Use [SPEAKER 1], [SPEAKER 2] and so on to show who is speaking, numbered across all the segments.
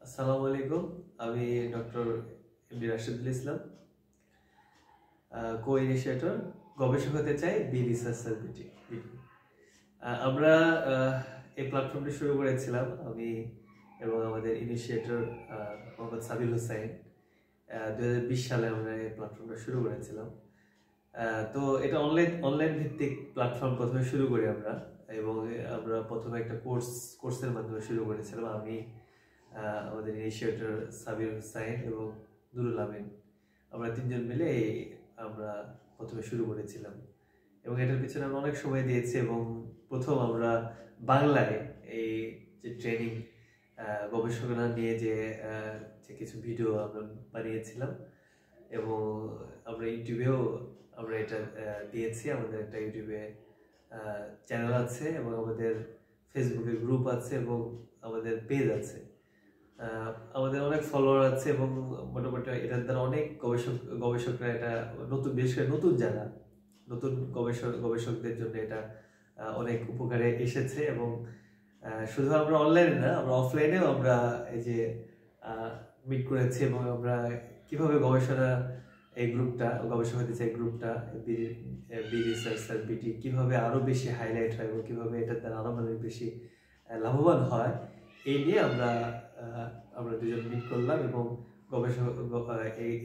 [SPEAKER 1] আসসালামু আলাইকুম। আমি ডক্টর এমডি রাশিদুল ইসলাম, কো ইনিশিয়েটর, গবেষক হতে চাই বি রিসার্চার বিটি। আমরা এই প্ল্যাটফর্মটি শুরু করেছিলাম আমি এবং আমাদের ইনিশিয়েটর মোহাম্মদ সাবিল হুসাইন। 2020 সালে আমরা এই প্ল্যাটফর্মটা শুরু করেছিলাম। তো এটা অনলাইন ভিত্তিক প্ল্যাটফর্ম প্রথমে শুরু করি আমরা, এবং আমরা প্রথমে একটা কোর্সের মাধ্যমে শুরু করেছিলাম। আমি, আমাদের ইনিশিয়েটর সাবির হুসাইন এবং নুরুল আমিন, আমরা তিনজন মিলে আমরা প্রথমে শুরু করেছিলাম, এবং এটার পিছনে আমরা অনেক সময় দিয়েছি। এবং প্রথম আমরা বাংলায় এই যে ট্রেনিং গবেষণা নিয়ে যে কিছু ভিডিও আমরা বানিয়েছিলাম, এবং আমরা ইউটিউবেও আমরা এটা দিয়েছি। আমাদের একটা ইউটিউবে চ্যানেল আছে, এবং আমাদের ফেসবুকে গ্রুপ আছে, এবং আমাদের পেজ আছে। আমাদের অনেক ফলোয়ার আছে, এবং মোটামুটি এটার দ্বারা অনেক গবেষকরা এটা বিশেষ করে নতুন গবেষকদের জন্য এটা অনেক উপকারে এসেছে। এবং শুধু আমরা অনলাইনে না, আমরা অফলাইনেও আমরা এই যে মিট করেছি, এবং আমরা কিভাবে গবেষক হতে চাই গ্রুপটা বি রিসার্চার বিটি কিভাবে আরো বেশি হাইলাইট হয় এবং কিভাবে এটার দ্বারা আরো অনেক বেশি লাভবান হয়, এই নিয়ে আমরা দুজন মিট করলাম। এবং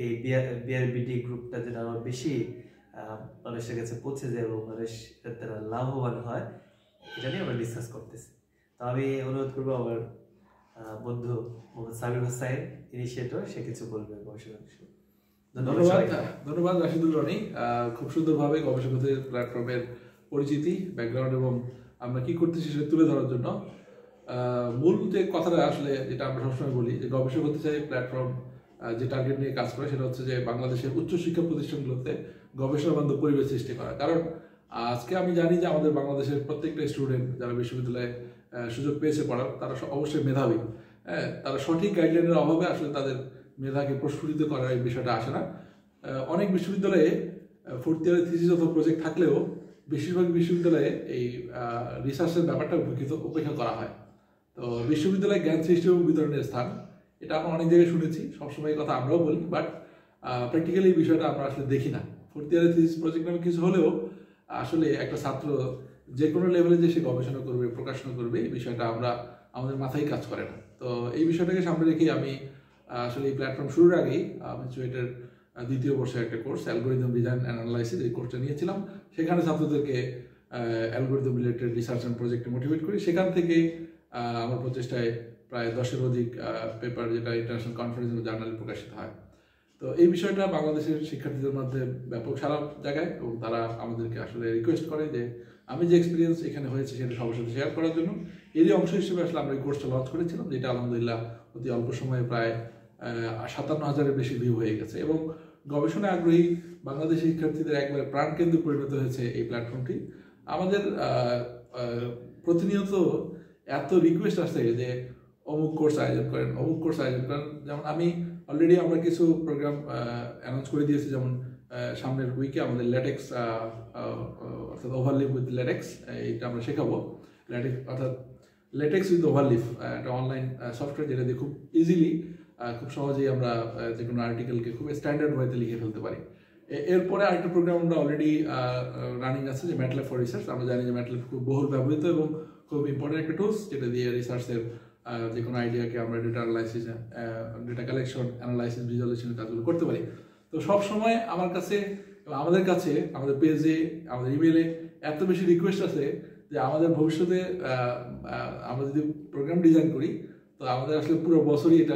[SPEAKER 1] এই বিআরবিডি গ্রুপটা যেন আরো বেশি মানুষের কাছে পৌঁছে যায় এবং মানুষ এটার দ্বারা লাভবান হয়, এটা নিয়ে আমরা ডিসকাস করতেছি। তো আমি অনুরোধ করবো আমার বন্ধু মোহাম্মদ সাবির হুসাইন, ইনিশিয়েটর, সে কিছু বলবে গবেষণা বিষয়ে।
[SPEAKER 2] ধন্যবাদ রাশিদুল রনি। খুব সুন্দরভাবে গবেষকদের প্ল্যাটফর্মের পরিচিতি, ব্যাকগ্রাউন্ড এবং আমরা কি করতেছি সেটা তুলে ধরার জন্য। মূল যে কথাটা আসলে যেটা আমরা সবসময় বলি, যে গবেষক হতে চাই প্ল্যাটফর্ম যে টার্গেট নিয়ে কাজ করে, সেটা হচ্ছে যে বাংলাদেশের উচ্চশিক্ষা প্রতিষ্ঠানগুলোতে গবেষণা বান্ধব পরিবেশ সৃষ্টি করা। কারণ আজকে আমি জানি যে আমাদের বাংলাদেশের প্রত্যেকটা স্টুডেন্ট যারা বিশ্ববিদ্যালয়ে সুযোগ পেয়েছে পড়ার, তারা অবশ্যই মেধাবী। তারা সঠিক গাইডলাইনের অভাবে আসলে তাদের মেধাকে প্রস্ফুটিত করার এই বিষয়টা আসে না। অনেক বিশ্ববিদ্যালয়ে ফোর্থ ইয়ারের থিসিস অথবা প্রজেক্ট থাকলেও বেশিরভাগ বিশ্ববিদ্যালয়ে এই রিসার্চের ব্যাপারটা উপেক্ষা করা হয়। তো বিশ্ববিদ্যালয়ে জ্ঞান সৃষ্টি এবং বিতরণের স্থান, এটা আমরা অনেক জায়গায় শুনেছি, সবসময় কথা আমরাও বলি, বাট প্র্যাকটিক্যালি এই বিষয়টা আমরা আসলে দেখি না। ফোর্থ ইয়ারের থিসিস প্রজেক্ট নামে কিছু হলেও আসলে একটা ছাত্র যে কোনো লেভেলে যে সে গবেষণা করবে, প্রকাশনা করবে, এই বিষয়টা আমাদের মাথায় কাজ করে না। তো এই বিষয়টাকে সামনে রেখে আমি আসলে এই প্ল্যাটফর্ম শুরুর আগেই আমি চুয়েটের দ্বিতীয় বর্ষের একটা কোর্স অ্যালগোরিদম ডিজাইন অ্যানালাইসিস, এই কোর্সটা নিয়েছিলাম। সেখানে ছাত্রদেরকে অ্যালগোরিদম রিলেটেড রিসার্চ অ্যান্ড প্রজেক্টে মোটিভেট করি। সেখান থেকে আমার প্রচেষ্টায় প্রায় 10-এর অধিক পেপার, যেটা ইন্টারন্যাশনাল কনফারেন্স এবং জার্নালে প্রকাশিত হয়। তো এই বিষয়টা বাংলাদেশের শিক্ষার্থীদের মধ্যে ব্যাপক সারা জায়গায়, এবং তারা আমাদেরকে আসলে রিকোয়েস্ট করে যে আমি যে এক্সপিরিয়েন্স এখানে হয়েছে সেটা সবার সাথে শেয়ার করার জন্য। এরই অংশ হিসেবে আসলে আমরা এই কোর্সটা লঞ্চ করেছিলাম, যেটা আলহামদুলিল্লাহ অতি অল্প সময়ে প্রায় 57,000-এর বেশি ভিউ হয়ে গেছে। এবং গবেষণায় আগ্রহী বাংলাদেশি শিক্ষার্থীদের একবারে প্রাণকেন্দ্রে পরিণত হয়েছে এই প্ল্যাটফর্মটি। আমাদের প্রতিনিয়ত এত রিকোয়েস্ট আসছে যে অমুক কোর্স আয়োজন করেন, অমুক কোর্স আয়োজন করেন। যেমন অলরেডি আমরা কিছু প্রোগ্রাম অ্যানাউন্স করে দিয়েছি, যেমন সামনের উইকে আমাদের ল্যাটেক্স অর্থাৎ ওভারলিভ উইথ ল্যাটেক্স, এইটা আমরা শেখাবো। অর্থাৎ ল্যাটেক্স উইথ ওভারলিভ একটা অনলাইন সফটওয়্যার, যেটা দিয়ে খুব ইজিলি, খুব সহজেই আমরা যে কোনো আর্টিকেলকে খুব স্ট্যান্ডার্ড ওয়েতে লিখে ফেলতে পারি। এরপরে আরেকটা প্রোগ্রাম আমরা অলরেডি রানিং আছে, যে ম্যাটল্যাব ফর রিসার্চ। আমরা জানি যে ম্যাটল্যাব খুব বহুল ব্যবহৃত এবং খুব ইম্পর্টেন্ট একটা টুলস, যেটা দিয়ে রিসার্চের যে কোনো আইডিয়াকে আমরা data analysis, data collection, analysis, ভিজুয়ালাইজেশনের কাজগুলো করতে পারি। তো সব সময় আমাদের কাছে আমাদের পেজে, আমাদের ইমেলে এত বেশি রিকোয়েস্ট আছে যে আমাদের ভবিষ্যতে আমরা যদি প্রোগ্রাম ডিজাইন করি, তো আমাদের আসলে পুরো বছরই এটা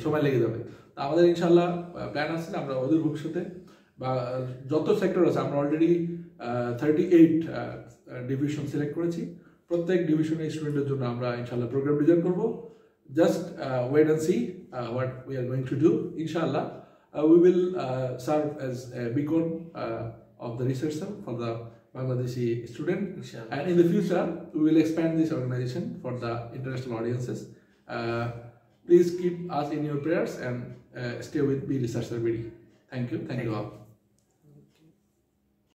[SPEAKER 2] সময় লেগে যাবে। তো আমাদের ইনশাল্লাহ প্ল্যান আছে আমরা ওদের ভবিষ্যতে বা যত সেক্টর আছে, আমরা অলরেডি 38 ডিভিশন সিলেক্ট করেছি। প্রত্যেক ডিভিশনের স্টুডেন্টের জন্য আমরা ইনশাল্লাহ প্রোগ্রাম ডিজাইন করবো। Just wait and see what we are going to do. ইনশাল্লাহ we will serve as a beacon of the researcher for the Bangladeshi student. Inshallah. And in the future we will expand this organization for the international audiences. Please keep us in your prayers and stay with Be Researcher BD. Thank you all.